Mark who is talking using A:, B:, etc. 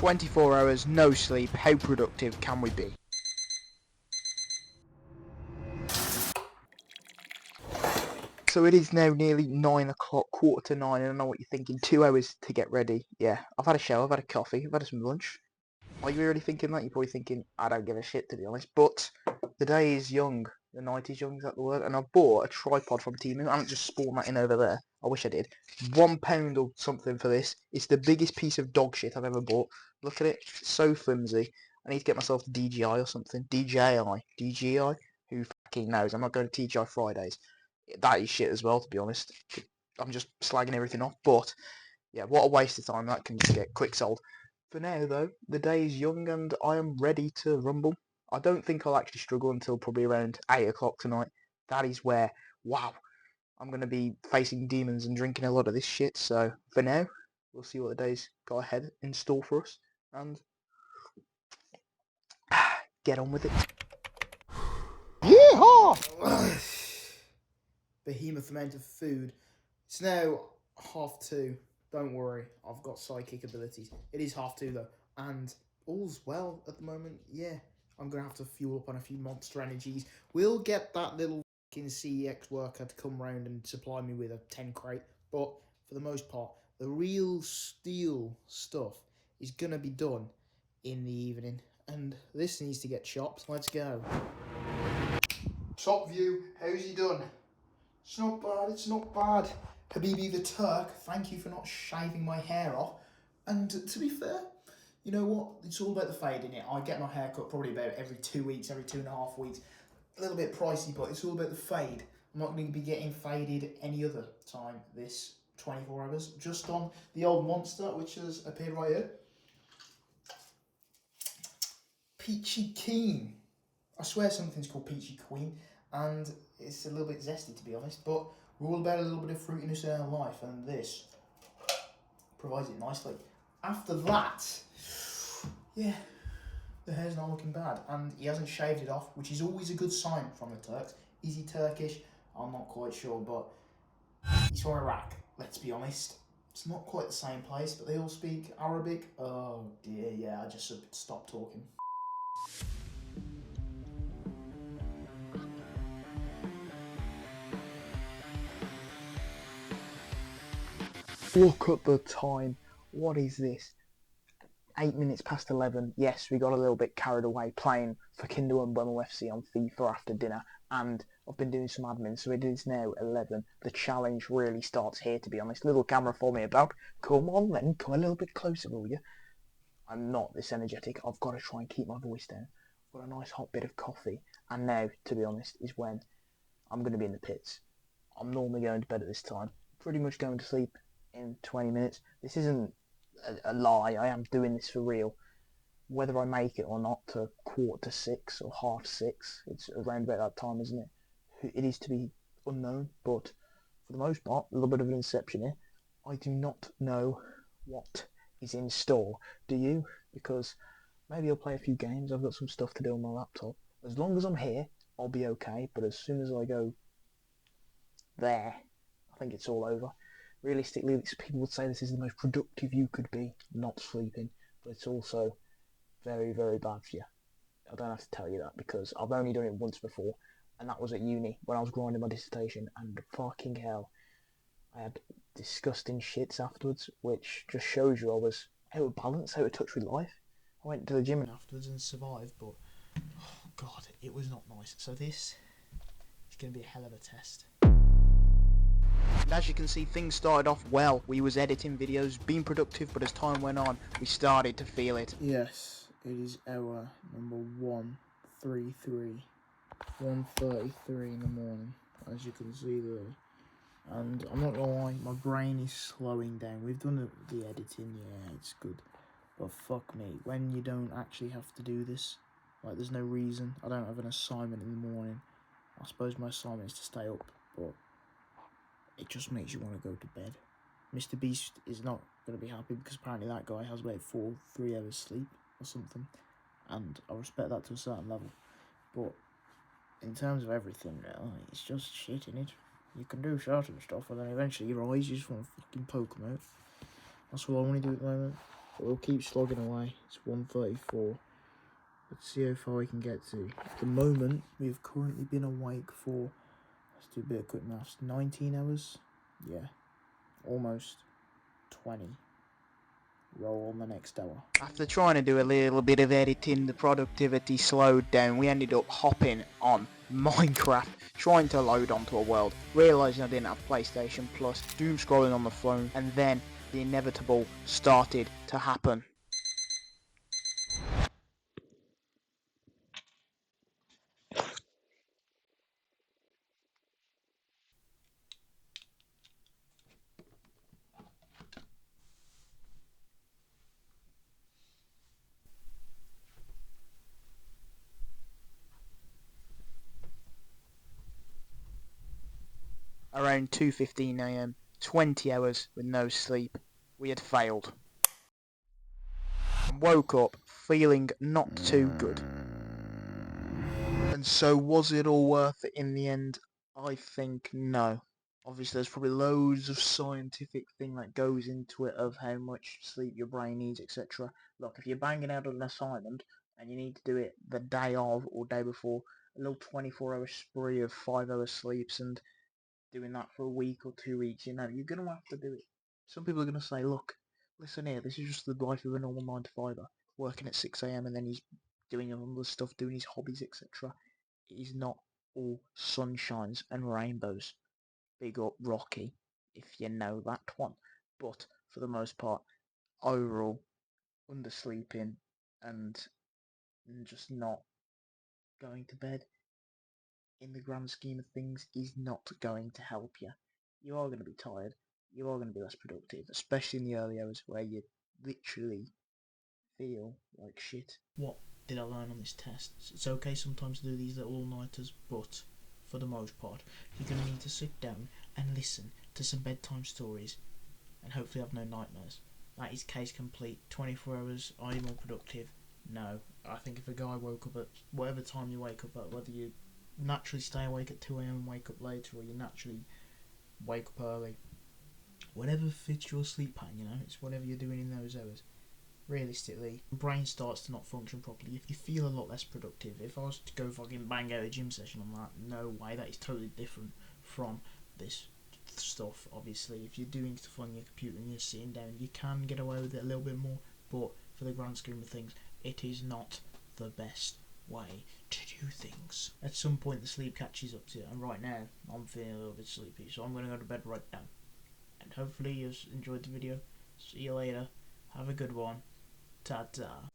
A: 24 hours, no sleep, how productive can we be? So it is now nearly 9 o'clock, quarter to 9, and I know what you're thinking, 2 hours to get ready. Yeah, I've had a shower, I've had a coffee, I've had some lunch. Are you really thinking that? You're probably thinking, I don't give a shit, to be honest. But the day is young. The night is young, is that the word? And I bought a tripod from Temu. I haven't just spawned that in over there. I wish I did. £1 or something for this. It's the biggest piece of dog shit I've ever bought. Look at it. It's so flimsy. I need to get myself the DJI or something. DJI. DJI? Who fucking knows? I'm not going to TGI Fridays. That is shit as well, to be honest. I'm just slagging everything off. But, yeah, what a waste of time. That can just get quick sold. For now, though, the day is young and I am ready to rumble. I don't think I'll actually struggle until probably around 8 o'clock tonight. That is where, wow, I'm going to be facing demons and drinking a lot of this shit. So, for now, we'll see what the day's got ahead in store for us. And get on with it.
B: Yeehaw! Behemoth amount of food. It's now 2:30. Don't worry, I've got psychic abilities. It is 2:30 though, and all's well at the moment. Yeah, I'm gonna have to fuel up on a few monster energies. We'll get that little fucking CEX worker to come round and supply me with a 10 crate, but for the most part, the real steel stuff is gonna be done in the evening, and this needs to get chopped. Let's go. Top view, how's he done? It's not bad, it's not bad. Habibi the Turk, thank you for not shaving my hair off. And to be fair, you know what? It's all about the fade, innit? I get my hair cut probably about every 2 weeks, every 2.5 weeks. A little bit pricey, but it's all about the fade. I'm not going to be getting faded any other time this 24 hours. Just on the old monster, which has appeared right here. Peachy Keen. I swear something's called Peachy Queen, and it's a little bit zesty to be honest, but we're all about a little bit of fruitiness in our life, and this provides it nicely. After that, yeah, the hair's not looking bad, and he hasn't shaved it off, which is always a good sign from the Turks. Is he Turkish? I'm not quite sure, but he's from Iraq, let's be honest. It's not quite the same place, but they all speak Arabic. Oh dear, yeah, I just stopped talking.
A: Look at the time. What is this? 8 minutes past 11. Yes, we got a little bit carried away playing for Kindle and Bumble FC on FIFA after dinner, and I've been doing some admin, so it is now 11. The challenge really starts here, to be honest. Little camera for me about. Come on then, come a little bit closer, will you? I'm not this energetic. I've got to try and keep my voice down. I've got a nice hot bit of coffee, and now, to be honest, is when I'm going to be in the pits. I'm normally going to bed at this time. Pretty much going to sleep in 20 minutes. This isn't a lie. I am doing this for real. Whether I make it or not to 5:45 or 5:30, it's around about that time, isn't it? It is to be unknown, but for the most part, a little bit of an inception here. I do not know what is in store. Do you? Because maybe I'll play a few games. I've got some stuff to do on my laptop. As long as I'm here, I'll be okay. But as soon as I go there, I think it's all over. Realistically, people would say this is the most productive you could be, not sleeping, but it's also very, very bad for you. I don't have to tell you that because I've only done it once before, and that was at uni when I was grinding my dissertation, and fucking hell, I had disgusting shits afterwards, which just shows you I was out of balance, out of touch with life. I went to the gym afterwards and survived, but oh god, it was not nice. So this is going to be a hell of a test. As you can see, things started off well. We was editing videos, being productive, but as time went on, we started to feel it.
B: Yes, it is hour number 133. 1:33 in the morning, as you can see there. And I'm not gonna lie, my brain is slowing down. We've done the editing, yeah, it's good. But fuck me, when you don't actually have to do this, like there's no reason. I don't have an assignment in the morning. I suppose my assignment is to stay up, but it just makes you want to go to bed. Mr. Beast is not going to be happy because apparently that guy has about 3 hours sleep or something. And I respect that to a certain level. But in terms of everything, it's just shit, innit? You can do certain stuff and then eventually your eyes, you just want to fucking poke them out. That's what I want to do at the moment. But we'll keep slogging away. It's 1:34. Let's see how far we can get to. At the moment, we've currently been awake for, let's do a bit of quick maths, 19 hours? Yeah, almost 20. Roll on the next hour.
A: After trying to do a little bit of editing, the productivity slowed down. We ended up hopping on Minecraft, trying to load onto a world, realising I didn't have PlayStation Plus, doom scrolling on the phone, and then the inevitable started to happen. Around 2:15 AM, 20 hours with no sleep, we had failed. And woke up feeling not too good. And so was it all worth it in the end? I think no. Obviously there's probably loads of scientific thing that goes into it of how much sleep your brain needs, etc. Look, if you're banging out an assignment and you need to do it the day of or day before, a little 24-hour spree of 5-hour sleeps and doing that for a week or 2 weeks, you know, you're going to have to do it. Some people are going to say, look, listen here, this is just the life of a normal 9-to-5er, working at 6 AM and then he's doing other stuff, doing his hobbies, etc. It is not all sunshines and rainbows. Big up Rocky, if you know that one. But for the most part, overall, undersleeping and just not going to bed in the grand scheme of things is not going to help you. You are going to be tired, you are going to be less productive, especially in the early hours where you literally feel like shit. What did I learn on this test? It's okay sometimes to do these little all-nighters, but for the most part, you're going to need to sit down and listen to some bedtime stories and hopefully have no nightmares. That is case complete. 24 hours, are you more productive? No. I think if a guy woke up at whatever time you wake up at, whether you naturally stay awake at 2 AM and wake up later, or you naturally wake up early, whatever fits your sleep pattern, you know, it's whatever you're doing in those hours. Realistically, your brain starts to not function properly. If you feel a lot less productive, if I was to go fucking bang out a gym session on that, no way, that is totally different from this stuff. Obviously, if you're doing stuff on your computer and you're sitting down, you can get away with it a little bit more, but for the grand scheme of things, it is not the best way to do things. At some point the sleep catches up to you, and right now I'm feeling a little bit sleepy, so I'm going to go to bed right now. And hopefully you've enjoyed the video. See you later. Have a good one. Ta-ta.